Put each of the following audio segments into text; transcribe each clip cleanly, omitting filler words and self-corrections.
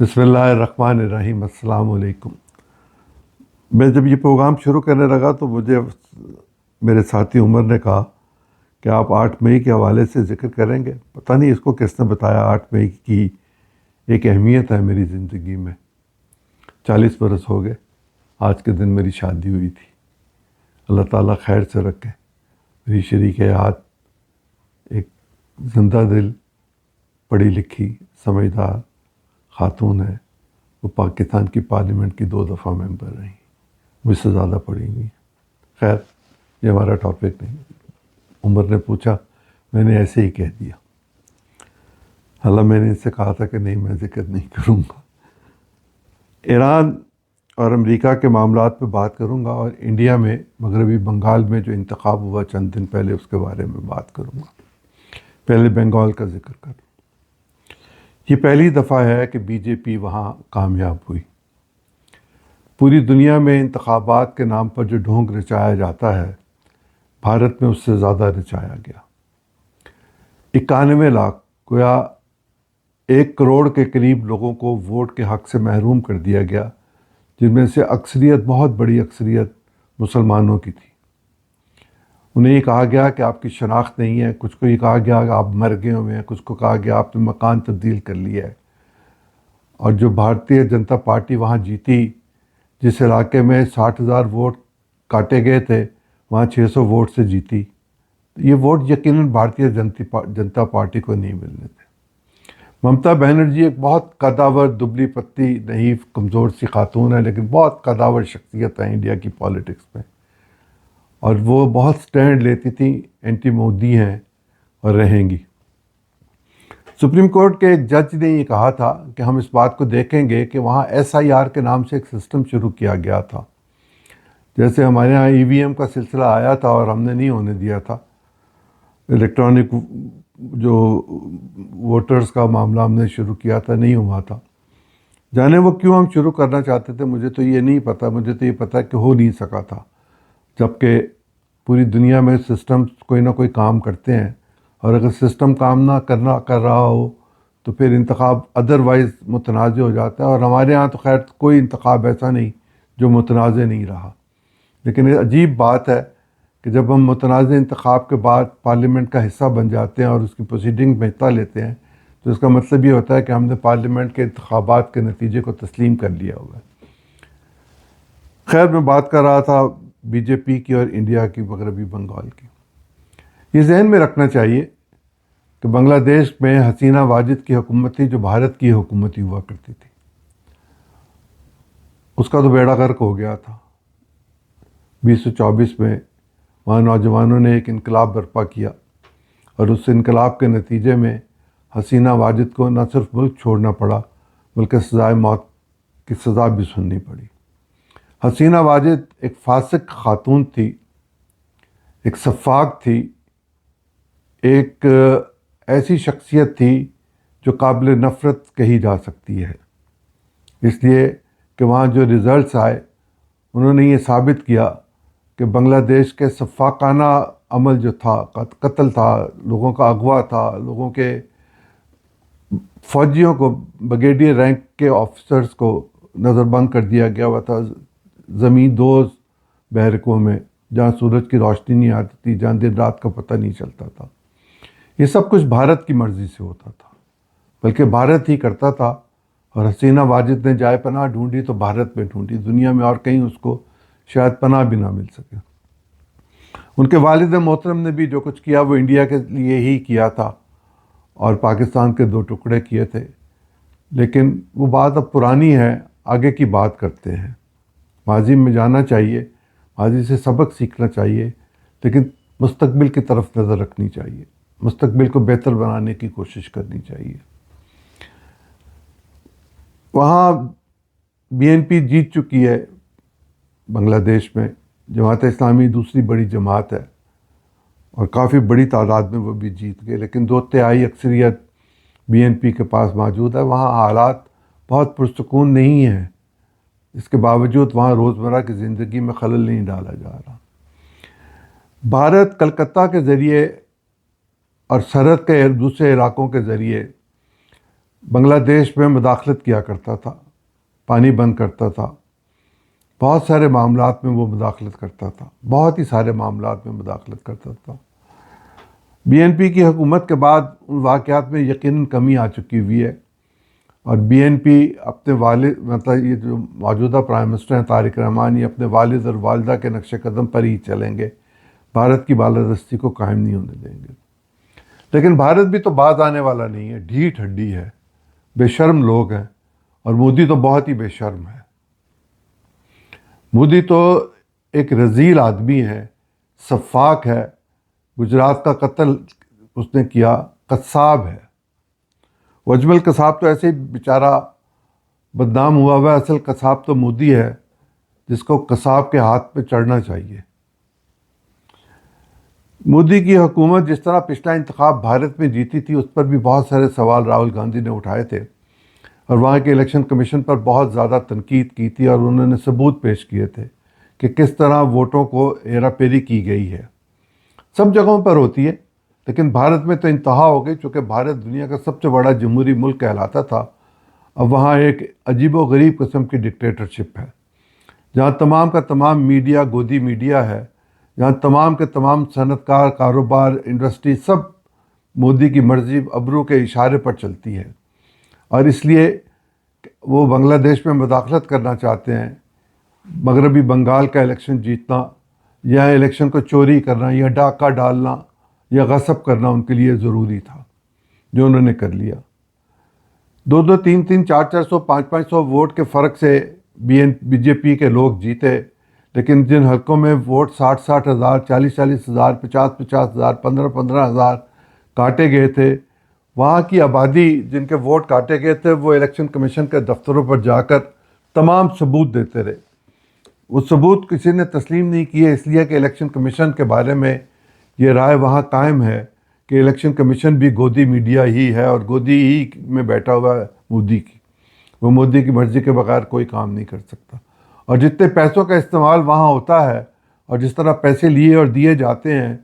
بسم اللہ الرحمن الرحیم۔ السلام علیکم۔ میں جب یہ پروگرام شروع کرنے لگا تو مجھے میرے ساتھی عمر نے کہا کہ آپ 8 مئی کے حوالے سے ذکر کریں گے۔ پتہ نہیں اس کو کس نے بتایا، 8 مئی کی ایک اہمیت ہے میری زندگی میں۔ 40 برس ہو گئے، آج کے دن میری شادی ہوئی تھی۔ اللہ تعالیٰ خیر سے رکھے۔ میری شریک حیات ایک زندہ دل، پڑھی لکھی، سمجھدار خاتون ہے۔ وہ پاکستان کی پارلیمنٹ کی 2 دفعہ ممبر رہی، مجھ سے زیادہ پڑھی ہوئی ہیں۔ خیر، یہ ہمارا ٹاپک نہیں۔ عمر نے پوچھا، میں نے ایسے ہی کہہ دیا۔ حالانکہ میں نے ان سے کہا تھا کہ نہیں، میں ذکر نہیں کروں گا۔ ایران اور امریکہ کے معاملات پہ بات کروں گا، اور انڈیا میں مغربی بنگال میں جو انتخاب ہوا چند دن پہلے، اس کے بارے میں بات کروں گا۔ پہلے بنگال کا ذکر کروں۔ یہ پہلی دفعہ ہے کہ بی جے پی وہاں کامیاب ہوئی۔ پوری دنیا میں انتخابات کے نام پر جو ڈھونگ رچایا جاتا ہے، بھارت میں اس سے زیادہ رچایا گیا۔ 91 لاکھ، گویا 1 کروڑ کے قریب لوگوں کو ووٹ کے حق سے محروم کر دیا گیا، جن میں سے اکثریت، بہت بڑی اکثریت مسلمانوں کی تھی۔ انہیں یہ کہا گیا کہ آپ کی شناخت نہیں ہے، کچھ کو یہ کہا گیا کہ آپ مر گئے ہوئے ہیں، کچھ کو کہا گیا آپ نے مکان تبدیل کر لیا ہے۔ اور جو بھارتیہ جنتا پارٹی وہاں جیتی، جس علاقے میں 60,000 ووٹ کاٹے گئے تھے، وہاں 600 ووٹ سے جیتی۔ یہ ووٹ یقیناً بھارتیہ جنتا پارٹی کو نہیں ملنے تھے۔ ممتا بنرجی ایک بہت قداور، دبلی پتلی، نحیف، کمزور سی خاتون ہے، لیکن بہت قداور شخصیت ہے انڈیا کی پالیٹکس میں، اور وہ بہت سٹینڈ لیتی تھی، اینٹی مودی ہیں اور رہیں گی۔ سپریم کورٹ کے ایک جج نے یہ کہا تھا کہ ہم اس بات کو دیکھیں گے کہ وہاں SIR کے نام سے ایک سسٹم شروع کیا گیا تھا، جیسے ہمارے ہاں EVM کا سلسلہ آیا تھا اور ہم نے نہیں ہونے دیا تھا۔ الیکٹرانک جو ووٹرز کا معاملہ ہم نے شروع کیا تھا، نہیں ہوا تھا۔ جانے وہ کیوں ہم شروع کرنا چاہتے تھے، مجھے تو یہ نہیں پتہ۔ مجھے تو یہ پتہ کہ ہو نہیں سکا تھا، جبکہ پوری دنیا میں سسٹم کوئی نہ کوئی کام کرتے ہیں، اور اگر سسٹم کام نہ کر رہا ہو تو پھر انتخاب ادروائز متنازع ہو جاتا ہے۔ اور ہمارے ہاں تو خیر کوئی انتخاب ایسا نہیں جو متنازع نہیں رہا۔ لیکن یہ عجیب بات ہے کہ جب ہم متنازع انتخاب کے بعد پارلیمنٹ کا حصہ بن جاتے ہیں اور اس کی پروسیڈنگ میں حصہ لیتے ہیں، تو اس کا مطلب یہ ہوتا ہے کہ ہم نے پارلیمنٹ کے انتخابات کے نتیجے کو تسلیم کر لیا ہوا ہے۔ خیر، میں بات کر رہا تھا بی جے پی کی اور انڈیا کی، مغربی بنگال کی۔ یہ ذہن میں رکھنا چاہیے کہ بنگلہ دیش میں حسینہ واجد کی حکومت تھی، جو بھارت کی حکومتی ہوا کرتی تھی۔ اس کا تو بیڑا غرق ہو گیا تھا۔ 1924 میں وہاں نوجوانوں نے ایک انقلاب برپا کیا، اور اس انقلاب کے نتیجے میں حسینہ واجد کو نہ صرف ملک چھوڑنا پڑا، بلکہ سزائے موت کی سزا بھی سننی پڑی۔ حسینہ واجد ایک فاسق خاتون تھی، ایک سفاک تھی، ایک ایسی شخصیت تھی جو قابل نفرت کہی جا سکتی ہے، اس لیے کہ وہاں جو ریزلٹس آئے، انہوں نے یہ ثابت کیا کہ بنگلہ دیش کے سفاکانہ عمل جو تھا، قتل تھا، لوگوں کا اغوا تھا، لوگوں کے فوجیوں کو، بریگیڈیئر رینک کے آفیسرز کو نظر بند کر دیا گیا ہوا تھا زمین دوز بیرکوں میں، جہاں سورج کی روشنی نہیں آتی تھی، جہاں دن رات کا پتہ نہیں چلتا تھا۔ یہ سب کچھ بھارت کی مرضی سے ہوتا تھا، بلکہ بھارت ہی کرتا تھا، اور حسینہ واجد نے جائے پناہ ڈھونڈی تو بھارت میں ڈھونڈی، دنیا میں اور کہیں اس کو شاید پناہ بھی نہ مل سکے۔ ان کے والد محترم نے بھی جو کچھ کیا وہ انڈیا کے لیے ہی کیا تھا، اور پاکستان کے 2 ٹکڑے کیے تھے۔ لیکن وہ بات اب پرانی ہے، آگے کی بات کرتے ہیں۔ ماضی میں جانا چاہیے، ماضی سے سبق سیکھنا چاہیے، لیکن مستقبل کی طرف نظر رکھنی چاہیے، مستقبل کو بہتر بنانے کی کوشش کرنی چاہیے۔ وہاں BNP جیت چکی ہے بنگلہ دیش میں، جماعت اسلامی دوسری بڑی جماعت ہے، اور کافی بڑی تعداد میں وہ بھی جیت گئے، لیکن 2/3 اکثریت BNP کے پاس موجود ہے۔ وہاں حالات بہت پرسکون نہیں ہیں، اس کے باوجود وہاں روزمرہ کی زندگی میں خلل نہیں ڈالا جا رہا۔ بھارت کلکتہ کے ذریعے اور سرحد کے دوسرے علاقوں کے ذریعے بنگلہ دیش میں مداخلت کیا کرتا تھا، پانی بند کرتا تھا، بہت سارے معاملات میں وہ مداخلت کرتا تھا، بہت ہی سارے معاملات میں مداخلت کرتا تھا۔ بی این پی کی حکومت کے بعد ان واقعات میں یقیناً کمی آ چکی ہوئی ہے، اور بی این پی اپنے والد مطلب یہ جو موجودہ پرائم منسٹر ہیں طارق رحمان، یہ اپنے والد اور والدہ کے نقش قدم پر ہی چلیں گے، بھارت کی بالادستی کو قائم نہیں ہونے دیں گے۔ لیکن بھارت بھی تو باز آنے والا نہیں ہے، ڈھیٹ ہڈی ہے، بے شرم لوگ ہیں، اور مودی تو بہت ہی بے شرم ہے۔ مودی تو ایک رذیل آدمی ہے، سفاک ہے، گجرات کا قتل اس نے کیا، قصاب ہے۔ وہ اجمل قصاب تو ایسے ہی بیچارہ بدنام ہوا ہوا ہے، اصل قصاب تو مودی ہے، جس کو قصاب کے ہاتھ پہ چڑھنا چاہیے۔ مودی کی حکومت جس طرح پچھلا انتخاب بھارت میں جیتی تھی، اس پر بھی بہت سارے سوال راہل گاندھی نے اٹھائے تھے، اور وہاں کے الیکشن کمیشن پر بہت زیادہ تنقید کی تھی، اور انہوں نے ثبوت پیش کیے تھے کہ کس طرح ووٹوں کو ہیرا پھیری کی گئی ہے۔ سب جگہوں پر ہوتی ہے، لیکن بھارت میں تو انتہا ہو گئی، چونکہ بھارت دنیا کا سب سے بڑا جمہوری ملک کہلاتا تھا، اب وہاں ایک عجیب و غریب قسم کی ڈکٹیٹرشپ ہے، جہاں تمام کا تمام میڈیا گودی میڈیا ہے، جہاں تمام کے تمام صنعت کار، کاروبار، انڈسٹری سب مودی کی مرضی، ابرو کے اشارے پر چلتی ہے۔ اور اس لیے وہ بنگلہ دیش میں مداخلت کرنا چاہتے ہیں، مغربی بنگال کا الیکشن جیتنا، یا الیکشن کو چوری کرنا، یا ڈاکہ ڈالنا، یا غصب کرنا ان کے لیے ضروری تھا، جو انہوں نے کر لیا۔ 2-2, 3-3, 4-400, 500 ووٹ کے فرق سے بی جے پی کے لوگ جیتے، لیکن جن حلقوں میں ووٹ 60 ہزار، 40 ہزار، 50 ہزار، 15 ہزار کاٹے گئے تھے، وہاں کی آبادی جن کے ووٹ کاٹے گئے تھے، وہ الیکشن کمیشن کے دفتروں پر جا کر تمام ثبوت دیتے رہے۔ وہ ثبوت کسی نے تسلیم نہیں کیے، اس لیے کہ الیکشن کمیشن کے بارے میں یہ رائے وہاں قائم ہے کہ الیکشن کمیشن بھی گودی میڈیا ہی ہے، اور گودی ہی میں بیٹھا ہوا ہے مودی کی، وہ مودی کی مرضی کے بغیر کوئی کام نہیں کر سکتا۔ اور جتنے پیسوں کا استعمال وہاں ہوتا ہے، اور جس طرح پیسے لیے اور دیے جاتے ہیں،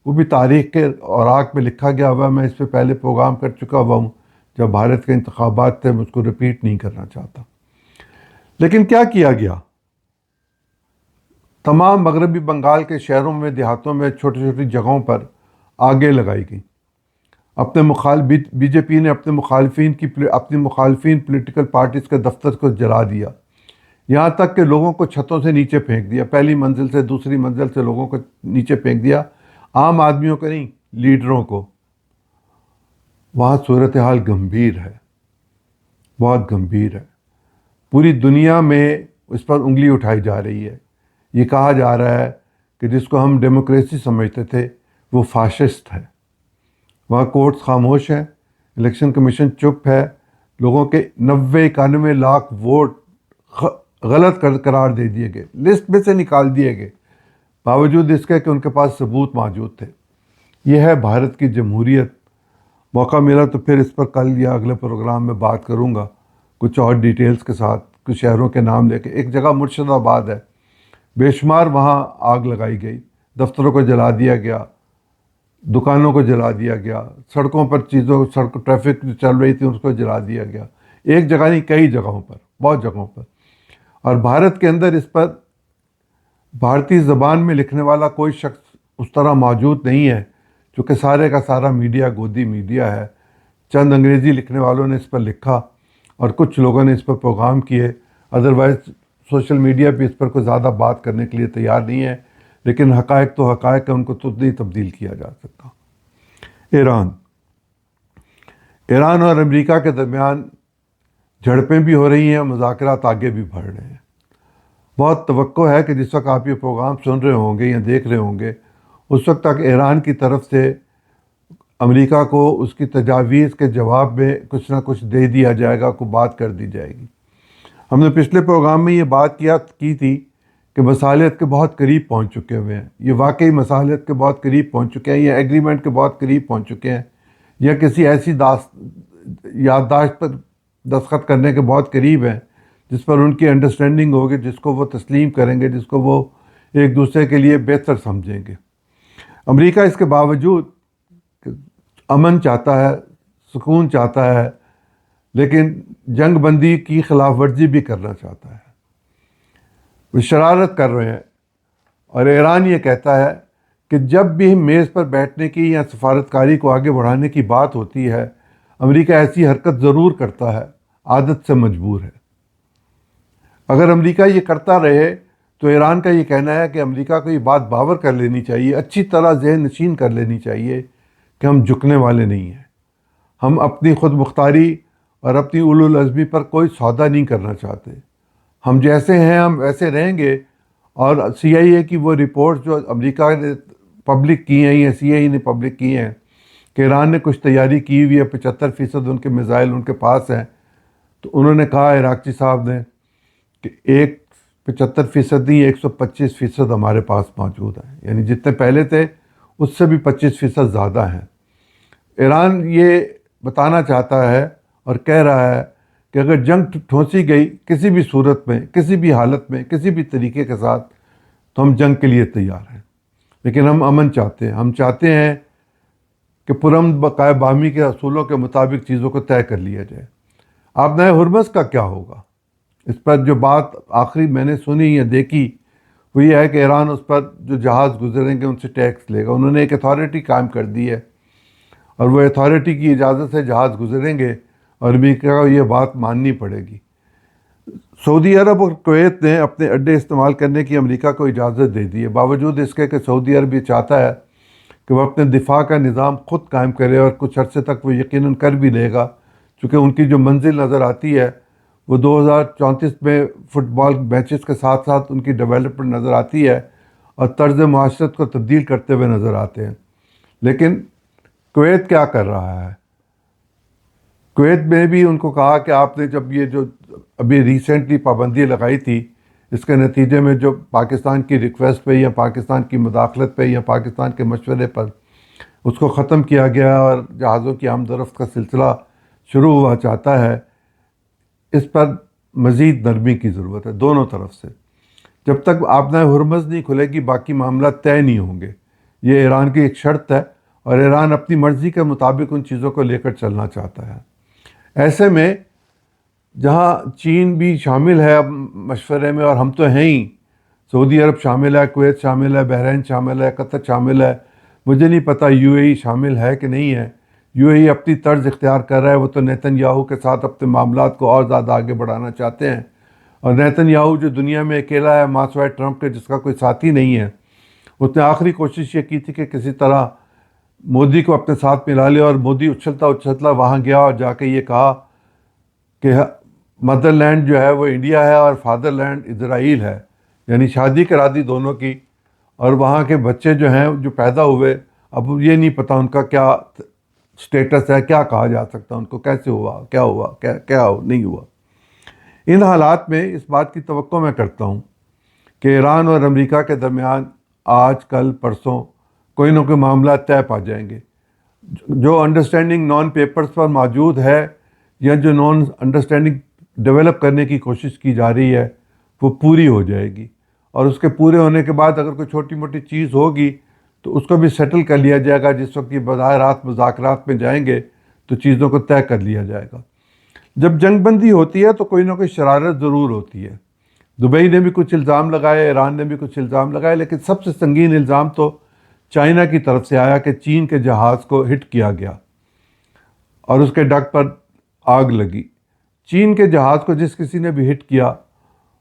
وہ بھی تاریخ کے اوراق میں لکھا گیا ہوا ہے۔ میں اس پہ پہلے پروگرام کر چکا ہوا ہوں، جب بھارت کے انتخابات تھے، میں اس کو ریپیٹ نہیں کرنا چاہتا۔ لیکن کیا کیا گیا؟ تمام مغربی بنگال کے شہروں میں، دیہاتوں میں، چھوٹی چھوٹی جگہوں پر آگیں لگائی گئیں۔ بی جے پی نے اپنے مخالفین پولیٹیکل پارٹیز کے دفتر کو جلا دیا، یہاں تک کہ لوگوں کو چھتوں سے نیچے پھینک دیا، پہلی منزل سے دوسری منزل سے لوگوں کو نیچے پھینک دیا، عام آدمیوں کو نہیں، لیڈروں کو۔ وہاں صورتحال گمبھیر ہے، بہت گمبھیر ہے۔ پوری دنیا میں اس پر انگلی اٹھائی جا رہی ہے۔ یہ کہا جا رہا ہے کہ جس کو ہم ڈیموکریسی سمجھتے تھے، وہ فاشسٹ ہے۔ وہاں کورٹس خاموش ہیں، الیکشن کمیشن چپ ہے، لوگوں کے 91 لاکھ ووٹ غلط قرار دے دیے گئے، لسٹ میں سے نکال دیے گئے، باوجود اس کے کہ ان کے پاس ثبوت موجود تھے۔ یہ ہے بھارت کی جمہوریت۔ موقع ملا تو پھر اس پر کل یا اگلے پروگرام میں بات کروں گا، کچھ اور ڈیٹیلز کے ساتھ، کچھ شہروں کے نام لے کے۔ ایک جگہ مرشد آباد ہے، بے شمار وہاں آگ لگائی گئی، دفتروں کو جلا دیا گیا، دکانوں کو جلا دیا گیا، سڑکوں پر ٹریفک جو چل رہی تھی اس کو جلا دیا گیا، ایک جگہ نہیں، کئی جگہوں پر، بہت جگہوں پر۔ اور بھارت کے اندر اس پر بھارتی زبان میں لکھنے والا کوئی شخص اس طرح موجود نہیں ہے، چونکہ سارے کا سارا میڈیا گودی میڈیا ہے۔ چند انگریزی لکھنے والوں نے اس پر لکھا، اور کچھ لوگوں نے اس پر پروگرام کیے، ادروائز سوشل میڈیا پہ اس پر کوئی زیادہ بات کرنے کے لیے تیار نہیں ہے۔ لیکن حقائق تو حقائق ہے، ان کو تو نہیں تبدیل کیا جا سکتا۔ ایران اور امریکہ کے درمیان جھڑپیں بھی ہو رہی ہیں، مذاکرات آگے بھی بڑھ رہے ہیں۔ بہت توقع ہے کہ جس وقت آپ یہ پروگرام سن رہے ہوں گے یا دیکھ رہے ہوں گے، اس وقت تک ایران کی طرف سے امریکہ کو اس کی تجاویز کے جواب میں کچھ نہ کچھ دے دیا جائے گا، کوئی بات کر دی جائے گی۔ ہم نے پچھلے پروگرام میں یہ بات کی تھی کہ مصالحت کے بہت قریب پہنچ چکے ہوئے ہیں، یہ واقعی مصالحت کے بہت قریب پہنچ چکے ہیں، یا ایگریمنٹ کے بہت قریب پہنچ چکے ہیں، یا کسی ایسی یادداشت پر دستخط کرنے کے بہت قریب ہیں جس پر ان کی انڈرسٹینڈنگ ہوگی، جس کو وہ تسلیم کریں گے، جس کو وہ ایک دوسرے کے لیے بہتر سمجھیں گے۔ امریکہ اس کے باوجود امن چاہتا ہے، سکون چاہتا ہے، لیکن جنگ بندی کی خلاف ورزی بھی کرنا چاہتا ہے. وہ شرارت کر رہے ہیں. اور ایران یہ کہتا ہے کہ جب بھی میز پر بیٹھنے کی یا سفارتکاری کو آگے بڑھانے کی بات ہوتی ہے امریکہ ایسی حرکت ضرور کرتا ہے، عادت سے مجبور ہے. اگر امریکہ یہ کرتا رہے تو ایران کا یہ کہنا ہے کہ امریکہ کو یہ بات باور کر لینی چاہیے، اچھی طرح ذہن نشین کر لینی چاہیے کہ ہم جھکنے والے نہیں ہیں. ہم اپنی خود مختاری اور اپنی اولو العزمی پر کوئی سودا نہیں کرنا چاہتے. ہم جیسے ہیں ہم ویسے رہیں گے. اور CIA کی وہ رپورٹ جو امریکہ نے پبلک کی ہیں یا CIA نے پبلک کی ہیں کہ ایران نے کچھ تیاری کی ہوئی ہے، 75% ان کے میزائل ان کے پاس ہیں. تو انہوں نے کہا عراقچی صاحب نے کہ 75% نہیں 125% ہمارے پاس موجود ہیں، یعنی جتنے پہلے تھے اس سے بھی 25% زیادہ ہیں. ایران یہ بتانا چاہتا ہے اور کہہ رہا ہے کہ اگر جنگ ٹھونسی گئی کسی بھی صورت میں، کسی بھی حالت میں، کسی بھی طریقے کے ساتھ تو ہم جنگ کے لیے تیار ہیں. لیکن ہم امن چاہتے ہیں. ہم چاہتے ہیں کہ پرامن بقائے باہمی کے اصولوں کے مطابق چیزوں کو طے کر لیا جائے. آبنائے ہرمز کا کیا ہوگا؟ اس پر جو بات آخری میں نے سنی یا دیکھی وہ یہ ہے کہ ایران اس پر جو جہاز گزریں گے ان سے ٹیکس لے گا. انہوں نے ایک اتھارٹی قائم کر دی ہے اور وہ اتھارٹی کی اجازت سے جہاز گزریں گے اور امریکہ کو یہ بات ماننی پڑے گی. سعودی عرب اور کویت نے اپنے اڈے استعمال کرنے کی امریکہ کو اجازت دے دی ہے، باوجود اس کے کہ سعودی عرب یہ چاہتا ہے کہ وہ اپنے دفاع کا نظام خود قائم کرے اور کچھ عرصے تک وہ یقیناً کر بھی لے گا، چونکہ ان کی جو منزل نظر آتی ہے وہ 2034 میں فٹ بال میچز کے ساتھ ساتھ ان کی ڈیولپمنٹ نظر آتی ہے اور طرز معاشرت کو تبدیل کرتے ہوئے نظر آتے ہیں. لیکن کویت کیا کر رہا ہے؟ کویت میں بھی ان کو کہا کہ آپ نے جب یہ جو ابھی ریسنٹلی پابندی لگائی تھی اس کے نتیجے میں جو پاکستان کی ریکویسٹ پہ یا پاکستان کی مداخلت پہ یا پاکستان کے مشورے پر اس کو ختم کیا گیا اور جہازوں کی آمد و رفت کا سلسلہ شروع ہوا چاہتا ہے، اس پر مزید نرمی کی ضرورت ہے دونوں طرف سے. جب تک آبنائے ہرمز نہیں کھلے گی باقی معاملات طے نہیں ہوں گے. یہ ایران کی ایک شرط ہے اور ایران اپنی مرضی کے مطابق ان چیزوں کو لے کر چلنا چاہتا ہے. ایسے میں جہاں چین بھی شامل ہے اب مشورے میں اور ہم تو ہیں ہی، سعودی عرب شامل ہے، کویت شامل ہے، بحرین شامل ہے، قطر شامل ہے، مجھے نہیں پتہ UAE شامل ہے کہ نہیں ہے. UAE اپنی طرز اختیار کر رہا ہے. وہ تو نیتن یاہو کے ساتھ اپنے معاملات کو اور زیادہ آگے بڑھانا چاہتے ہیں. اور نیتن یاہو جو دنیا میں اکیلا ہے ماں سوائے ٹرمپ کے جس کا کوئی ساتھی نہیں ہے، اس نے آخری کوشش یہ کی تھی کہ کسی طرح مودی کو اپنے ساتھ ملا لے، اور مودی اچھلتا اچھلتا وہاں گیا اور جا کے یہ کہا کہ مدر لینڈ جو ہے وہ انڈیا ہے اور فادر لینڈ اسرائیل ہے، یعنی شادی کرا دی دونوں کی. اور وہاں کے بچے جو ہیں جو پیدا ہوئے اب یہ نہیں پتہ ان کا کیا سٹیٹس ہے، کیا کہا جا سکتا ان کو، کیسے ہوا، کیا نہیں ہوا. ان حالات میں اس بات کی توقع میں کرتا ہوں کہ ایران اور امریکہ کے درمیان آج کل پرسوں کوئی نہ کوئی معاملات طے پا جائیں گے. جو انڈرسٹینڈنگ نان پیپرز پر موجود ہے یا جو نان انڈرسٹینڈنگ ڈیولپ کرنے کی کوشش کی جا رہی ہے وہ پوری ہو جائے گی. اور اس کے پورے ہونے کے بعد اگر کوئی چھوٹی موٹی چیز ہوگی تو اس کو بھی سیٹل کر لیا جائے گا. جس وقت یہ براہ راست مذاکرات میں جائیں گے تو چیزوں کو طے کر لیا جائے گا. جب جنگ بندی ہوتی ہے تو کوئی نہ کوئی شرارت ضرور ہوتی ہے. دبئی نے بھی کچھ الزام لگائے، ایران نے بھی کچھ الزام لگائے، لیکن سب سے سنگین الزام تو چائنا کی طرف سے آیا کہ چین کے جہاز کو ہٹ کیا گیا اور اس کے ڈک پر آگ لگی. چین کے جہاز کو جس کسی نے بھی ہٹ کیا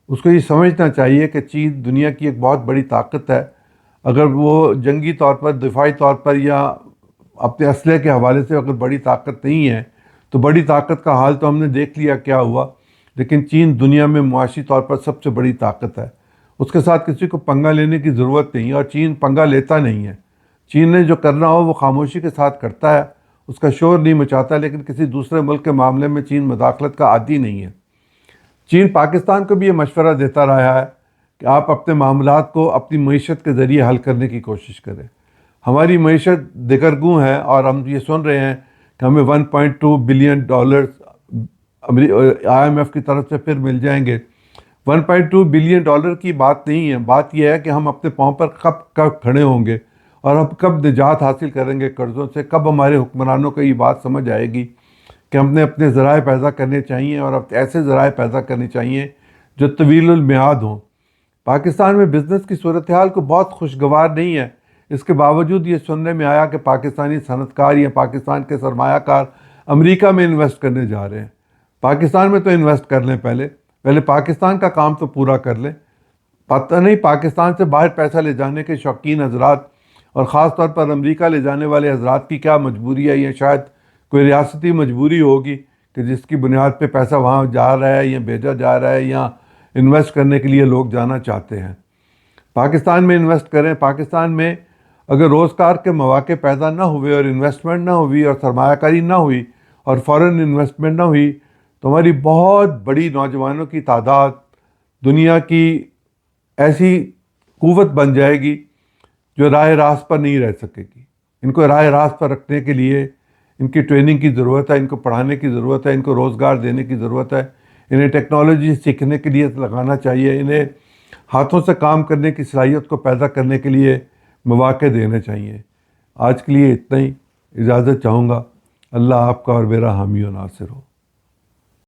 اس کو یہ سمجھنا چاہیے کہ چین دنیا کی ایک بہت بڑی طاقت ہے. اگر وہ جنگی طور پر، دفاعی طور پر یا اپنے اسلحے کے حوالے سے اگر بڑی طاقت نہیں ہے تو بڑی طاقت کا حال تو ہم نے دیکھ لیا کیا ہوا. لیکن چین دنیا میں معاشی طور پر سب سے بڑی طاقت ہے. اس کے ساتھ کسی کو پنگا لینے کی ضرورت نہیں ہے اور چین پنگا لیتا نہیں ہے. چین نے جو کرنا ہو وہ خاموشی کے ساتھ کرتا ہے، اس کا شور نہیں مچاتا. لیکن کسی دوسرے ملک کے معاملے میں چین مداخلت کا عادی نہیں ہے. چین پاکستان کو بھی یہ مشورہ دیتا رہا ہے کہ آپ اپنے معاملات کو اپنی معیشت کے ذریعے حل کرنے کی کوشش کریں. ہماری معیشت دگرگوں ہے اور ہم یہ سن رہے ہیں کہ ہمیں $1.2 بلین IMF کی طرف سے پھر مل جائیں گے. $1.2 بلین کی بات نہیں ہے. بات یہ ہے کہ ہم اپنے پاؤں پر کب کھڑے ہوں گے اور ہم کب نجات حاصل کریں گے قرضوں سے، کب ہمارے حکمرانوں کو یہ بات سمجھ آئے گی کہ ہم نے اپنے ذرائع پیدا کرنے چاہیے اور اب ایسے ذرائع پیدا کرنے چاہیے جو طویل المیعاد ہوں۔ پاکستان میں بزنس کی صورتحال کو بہت خوشگوار نہیں ہے، اس کے باوجود یہ سننے میں آیا کہ پاکستانی صنعت کار یا پاکستان کے سرمایہ کار امریکہ میں انویسٹ کرنے جا رہے ہیں۔ پاکستان میں تو انویسٹ کر لیں، پہلے پاکستان کا کام تو پورا کر لیں۔ پتہ نہیں پاکستان سے باہر پیسہ لے جانے کے شوقین حضرات اور خاص طور پر امریکہ لے جانے والے حضرات کی کیا مجبوری ہے، یا شاید کوئی ریاستی مجبوری ہوگی کہ جس کی بنیاد پہ پیسہ وہاں جا رہا ہے یا بھیجا جا رہا ہے یا انویسٹ کرنے کے لیے لوگ جانا چاہتے ہیں۔ پاکستان میں انویسٹ کریں۔ پاکستان میں اگر روزگار کے مواقع پیدا نہ ہوئے اور انویسٹمنٹ نہ ہوئی اور سرمایہ کاری نہ ہوئی اور فورن انویسٹمنٹ نہ ہوئی تو ہماری بہت بڑی نوجوانوں کی تعداد دنیا کی ایسی قوت بن جائے گی جو راہ راست پر نہیں رہ سکے گی۔ ان کو راہ راست پر رکھنے کے لیے ان کی ٹریننگ کی ضرورت ہے، ان کو پڑھانے کی ضرورت ہے، ان کو روزگار دینے کی ضرورت ہے، انہیں ٹیکنالوجی سیکھنے کے لیے لگانا چاہیے، انہیں ہاتھوں سے کام کرنے کی صلاحیت کو پیدا کرنے کے لیے مواقع دینے چاہیے۔ آج کے لیے اتنا ہی، اجازت چاہوں گا۔ اللہ آپ کا اور میرا حامی و ناصر ہو۔